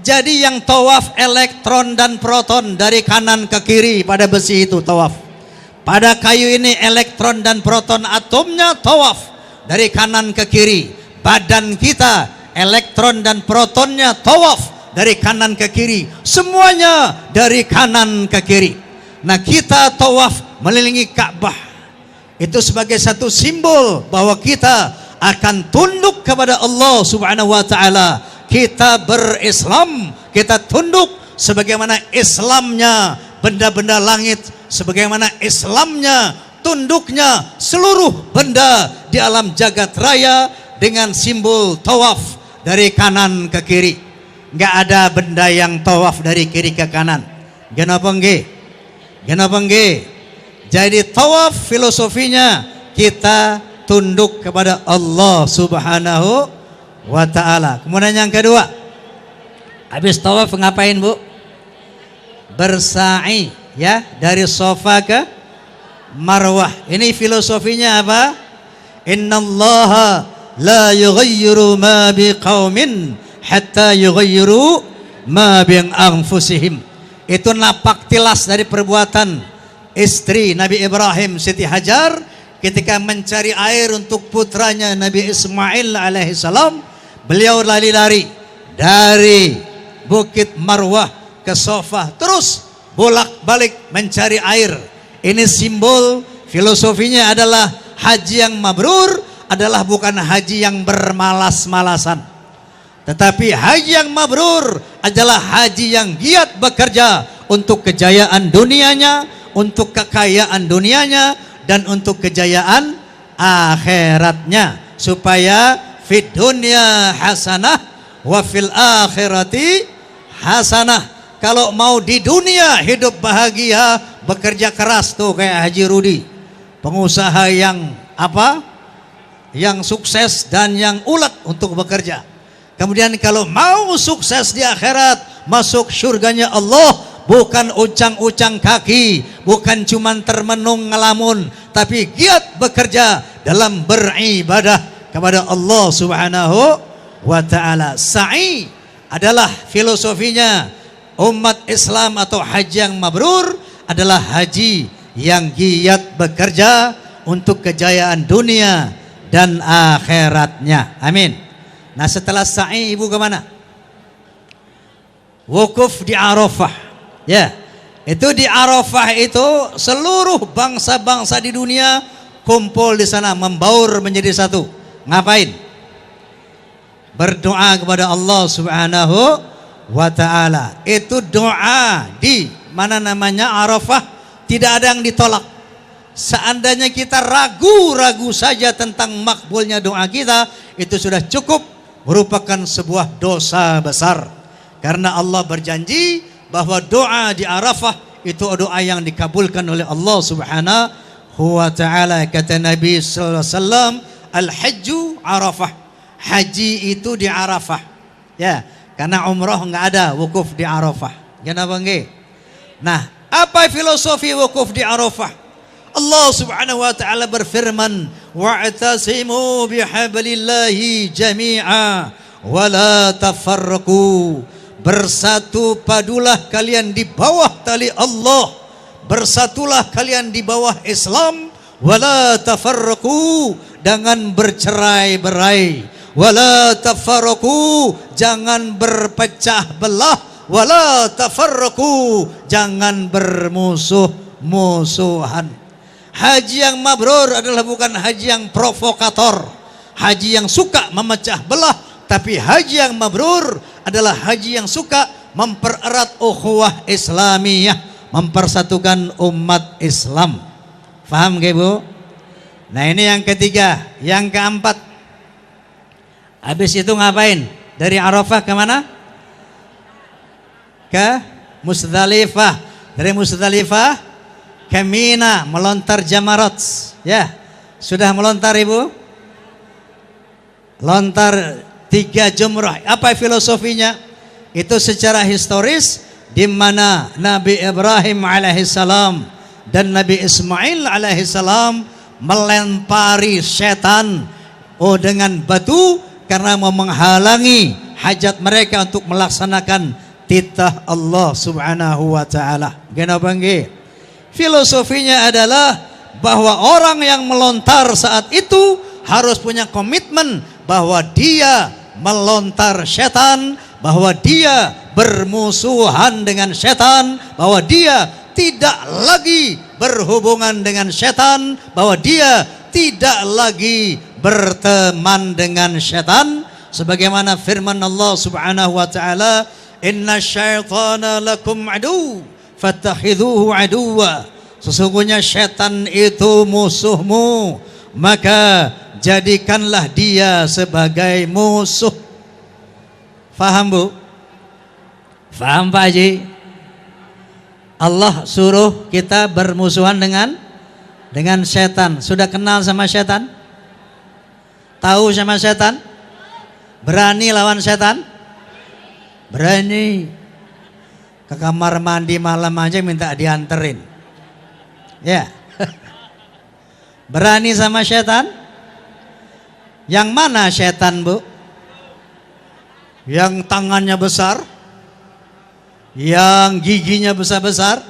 Jadi yang tawaf elektron dan proton dari kanan ke kiri pada besi itu tawaf. Pada kayu ini elektron dan proton atomnya tawaf dari kanan ke kiri. Badan kita elektron dan protonnya tawaf dari kanan ke kiri. Semuanya dari kanan ke kiri. Nah, kita tawaf mengelilingi Ka'bah. Itu sebagai satu simbol bahwa kita akan tunduk kepada Allah Subhanahu wa taala. Kita berislam, kita tunduk sebagaimana Islamnya benda-benda langit, sebagaimana Islamnya tunduknya seluruh benda di alam jagat raya dengan simbol tawaf dari kanan ke kiri. Enggak ada benda yang tawaf dari kiri ke kanan. Kenapa nggih? Kenapa nggih? Jadi tawaf filosofinya kita tunduk kepada Allah Subhanahu wa ta'ala. Kemudian yang kedua, habis tawaf ngapain, Bu? Bersa'i, ya, dari Safa ke Marwah. Ini filosofinya apa? Innallaha la yughayyiru ma biqaumin hatta yughayyiru ma bi anfusihim. Itu napak tilas dari perbuatan istri Nabi Ibrahim, Siti Hajar, ketika mencari air untuk putranya Nabi Ismail alaihissalam. Beliau lari-lari dari Bukit Marwah ke Safa, terus bolak-balik mencari air. Ini simbol, filosofinya adalah haji yang mabrur adalah bukan haji yang bermalas-malasan, tetapi haji yang mabrur adalah haji yang giat bekerja untuk kejayaan dunianya, untuk kekayaan dunianya, dan untuk kejayaan akhiratnya, supaya fid dunya hasanah wa fil akhirati hasanah. Kalau mau di dunia hidup bahagia, bekerja keras tuh kayak Haji Rudi, pengusaha yang apa? Yang sukses dan yang ulet untuk bekerja. Kemudian kalau mau sukses di akhirat, masuk surganya Allah, bukan uncang-uncang kaki, bukan cuman termenung ngelamun, tapi giat bekerja dalam beribadah kepada Allah Subhanahu wa ta'ala. Sa'i adalah filosofinya umat Islam atau haji yang mabrur adalah haji yang giat bekerja untuk kejayaan dunia dan akhiratnya. Amin. Nah, setelah sa'i ibu kemana? Wukuf di Arafah. Ya, itu di Arafah itu seluruh bangsa-bangsa di dunia kumpul di sana, membaur menjadi satu. Ngapain? Berdoa kepada Allah Subhanahu wa ta'ala. Itu doa di mana namanya Arafah tidak ada yang ditolak. Seandainya kita ragu-ragu saja tentang makbulnya doa kita, itu sudah cukup merupakan sebuah dosa besar. Karena Allah berjanji bahwa doa di Arafah itu doa yang dikabulkan oleh Allah Subhanahu wa ta'ala. Kata Nabi sallallahu alaihi wasallam, al-hajju Arafah. Haji itu di Arafah. Ya, karena umrah enggak ada wukuf di Arafah. Kenapa nggih? Nah, apa filosofi wukuf di Arafah? Allah Subhanahu wa ta'ala berfirman, wa'tasimu bihablillahi jami'a wa la tafarraqu. Bersatu padulah kalian di bawah tali Allah. Bersatulah kalian di bawah Islam. Wala tafarraqu, jangan bercerai-berai. Wala tafarraqu, jangan berpecah belah. Wala tafarraqu, jangan bermusuh-musuhan. Haji yang mabrur adalah bukan haji yang provokator, haji yang suka memecah belah, tapi haji yang mabrur adalah haji yang suka mempererat ukhuwah Islamiyah, mempersatukan umat Islam. Paham gak, Bu? Nah, ini yang ketiga. Yang keempat, habis itu ngapain? Dari Arafah ke mana? Ke Muzdalifah. Dari Muzdalifah ke Mina, melontar jamarat. Ya, sudah melontar Ibu? Lontar 3 jumrah. Apa filosofinya? Itu secara historis, di mana Nabi Ibrahim alaihissalam dan Nabi Ismail alaihissalam melempari setan dengan batu karena mau menghalangi hajat mereka untuk melaksanakan titah Allah Subhanahu wa taala. Kenapa nggih? Filosofinya adalah bahwa orang yang melontar saat itu harus punya komitmen bahwa dia melontar setan, bahwa dia bermusuhan dengan setan, bahwa dia tidak lagi berhubungan dengan setan, bahwa dia tidak lagi berteman dengan setan, sebagaimana firman Allah Subhanahu wa taala, "Inna syaitana lakum adu fattakhidhuhu aduwa." Sesungguhnya setan itu musuhmu, maka jadikanlah dia sebagai musuh. Faham Bu? Faham Pak Haji? Allah suruh kita bermusuhan dengan setan. Sudah kenal sama setan? Tahu sama setan? Berani lawan setan? Berani. Ke kamar mandi malam aja minta dianterin. Ya. Berani sama setan? Yang mana setan Bu? Yang tangannya besar? Yang giginya besar-besar?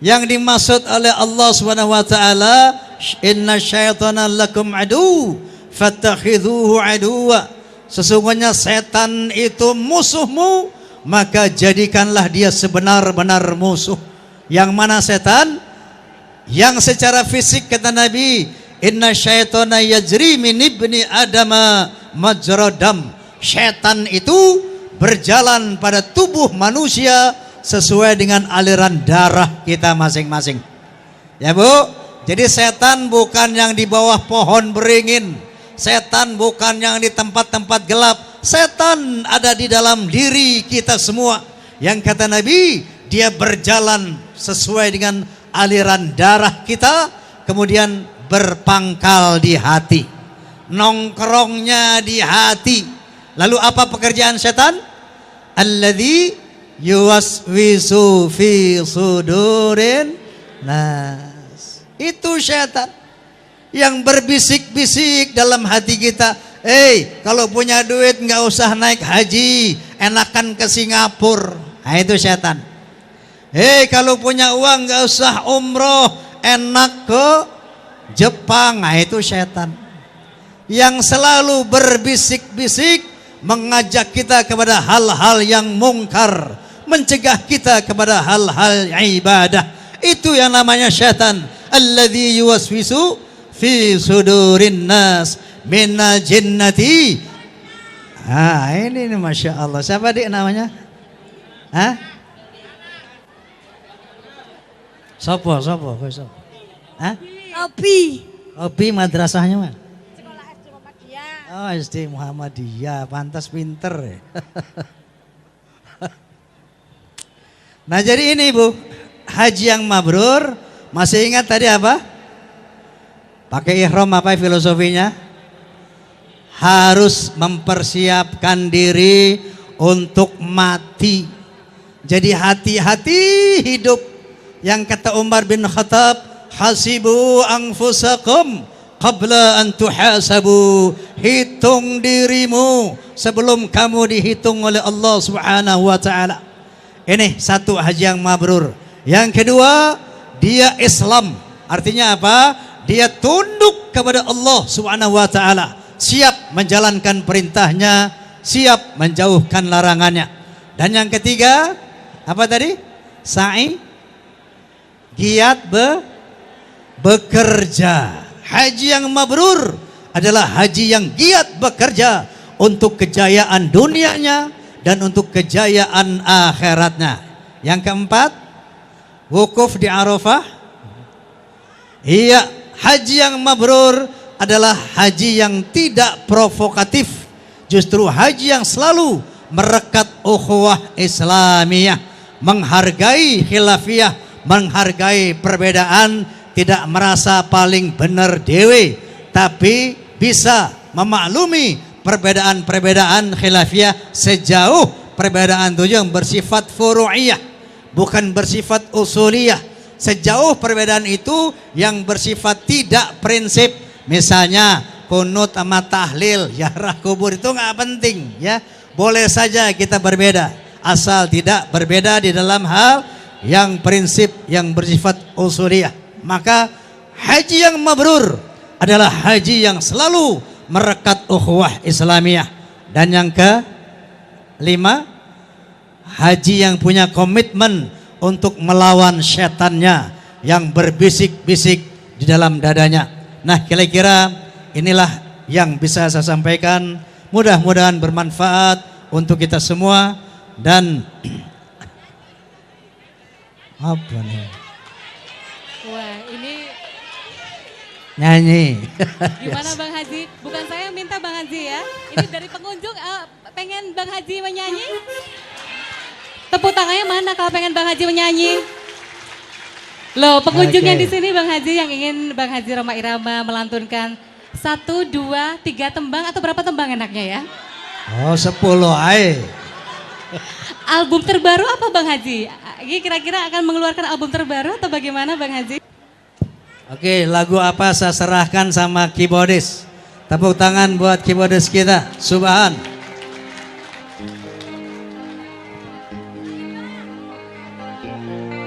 Yang dimaksud oleh Allah Subhanahu wa taala, "Inna syaitana lakum adu fattakhidhuhu aduwa." Sesungguhnya setan itu musuhmu, maka jadikanlah dia sebenar-benar musuh. Yang mana setan? Yang secara fisik kata Nabi, "Inna syaitana yajri min ibni adama majradam." Setan itu berjalan pada tubuh manusia sesuai dengan aliran darah kita masing-masing. Ya Bu, jadi setan bukan yang di bawah pohon beringin, setan bukan yang di tempat-tempat gelap, setan ada di dalam diri kita semua. Yang kata Nabi, dia berjalan sesuai dengan aliran darah kita, kemudian berpangkal di hati, nongkrongnya di hati. Lalu apa pekerjaan setan? Alladzi yuwaswisu fi sudurin nas. Itu setan yang berbisik-bisik dalam hati kita. Kalau punya duit nggak usah naik haji, enakan ke Singapura. Nah, itu setan. Kalau punya uang nggak usah umroh, enak ke Jepang. Nah, itu setan yang selalu berbisik-bisik, mengajak kita kepada hal-hal yang mungkar, mencegah kita kepada hal-hal ibadah. Itu yang namanya syaitan. Alladzi yuwaswisu fi sudurin nas minal jinnati. Ini Masya Allah. Siapa Dik namanya? Sopo? Opi madrasahnya mah? Oh, SD Muhammadiyah, pantas pinter. Nah jadi ini Bu, haji yang mabrur, masih ingat tadi apa? Pakai ihram apa filosofinya? Harus mempersiapkan diri untuk mati. Jadi hati-hati hidup. Yang kata Umar bin Khattab, hasibu anfusakum qabla an tuhasabu. Hitung dirimu sebelum kamu dihitung oleh Allah Subhanahu wa taala. Ini satu haji yang mabrur. Yang kedua, dia Islam. Artinya apa? Dia tunduk kepada Allah Subhanahu wa taala, siap menjalankan perintahnya, siap menjauhkan larangannya. Dan yang ketiga, apa tadi? Sa'i, giat bekerja. Haji yang mabrur adalah haji yang giat bekerja untuk kejayaan dunianya dan untuk kejayaan akhiratnya. Yang keempat, wukuf di Arafah. Iya, haji yang mabrur adalah haji yang tidak provokatif, justru haji yang selalu merekat ukhuwah Islamiyah, menghargai khilafiyah, menghargai perbedaan, tidak merasa paling benar dewe, tapi bisa memaklumi perbedaan-perbedaan khilafiyah sejauh perbedaan itu yang bersifat furu'iyah, bukan bersifat usuliyah. Sejauh perbedaan itu yang bersifat tidak prinsip. Misalnya kunut sama tahlil, ziarah kubur itu nggak penting ya. Boleh saja kita berbeda, asal tidak berbeda di dalam hal yang prinsip yang bersifat usuliyah. Maka haji yang mabrur adalah haji yang selalu merekat ukhuwah Islamiyah. Dan yang kelima, haji yang punya komitmen untuk melawan setannya yang berbisik-bisik di dalam dadanya. Nah, kira-kira inilah yang bisa saya sampaikan. Mudah-mudahan bermanfaat untuk kita semua. Dan apa nih? Wah, ini nyanyi. gimana Bang Haji? Bukan saya yang minta Bang Haji ya. Ini dari pengunjung pengen Bang Haji menyanyi. Tepuk tangannya mana kalau pengen Bang Haji menyanyi? Loh, pengunjungnya di sini Bang Haji yang ingin Bang Haji Rhoma Irama melantunkan 1, 2, 3 tembang atau berapa tembang enaknya ya? Oh, 10 ay. Album terbaru apa Bang Haji? Ini kira-kira akan mengeluarkan album terbaru atau bagaimana Bang Haji? Oke, lagu apa saya serahkan sama keyboardis. Tepuk tangan buat keyboardis kita, Subhan.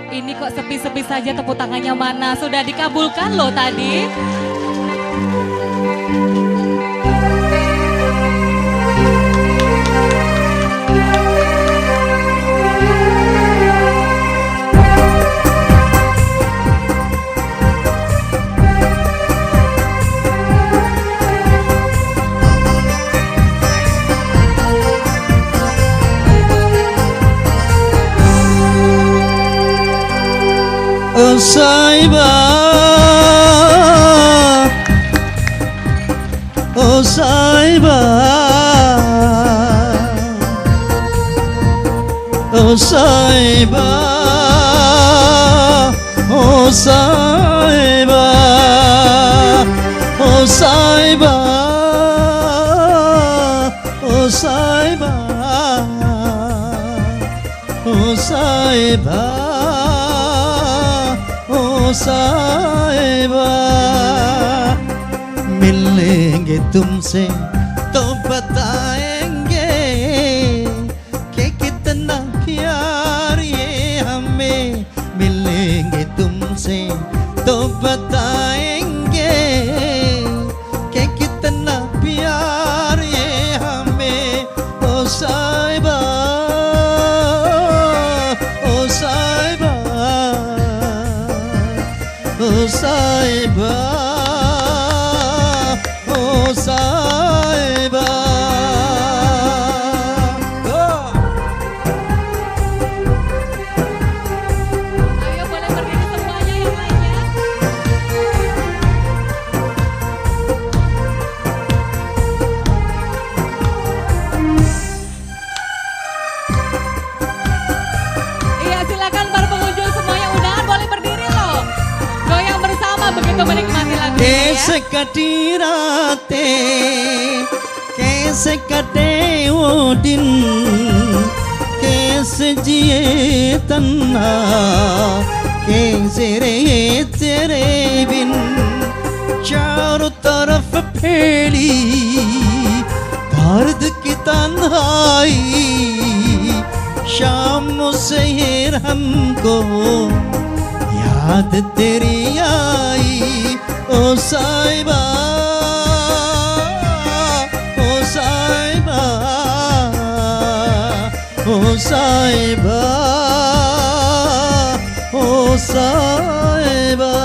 Ini kok sepi-sepi saja, tepuk tangannya mana? Sudah dikabulkan loh tadi. Oh saibah, oh saibah, oh saibah, oh saibah, oh saibah, oh saibah, oh saibah, साहिबा मिलेंगे तुमसे तो बताएंगे कि कितना प्यार ये हमें मिलेंगे तुमसे तो बताएंगे कि कितना प्यार ये हमें ओ साहिबा ओ साहिबा oh saibah, oh saibah. Ayo boleh berdiri semuanya yang lainnya. Iya, silakan para pengunjung semuanya undangan boleh berdiri loh. Goyang bersama begitu menikmati lagu ini ya. कैसे कटी रातें, कैसे कटे वो दिन, कैसे जिए तन्हा, कैसे रहे तेरे बिन। चारों तरफ फैली दर्द की तन्हाई, शाम सहेर हमको याद तेरी आई। ओ साहिबा, ओ साहिबा, ओ साहिबा, ओ साहिबा।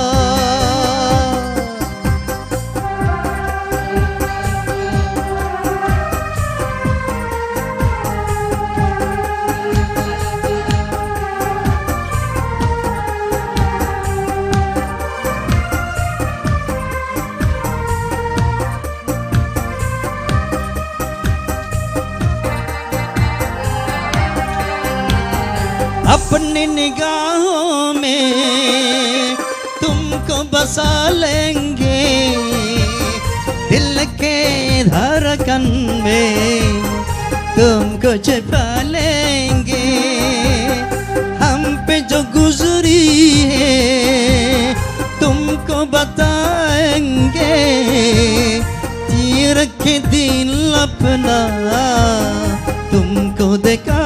अपनी निगाहों में तुमको बसा लेंगे, दिल के धड़कन में तुमको छिपा लेंगे। हम पे जो गुजरी है तुमको बताएंगे, रखे दिल अपना तुमको देखा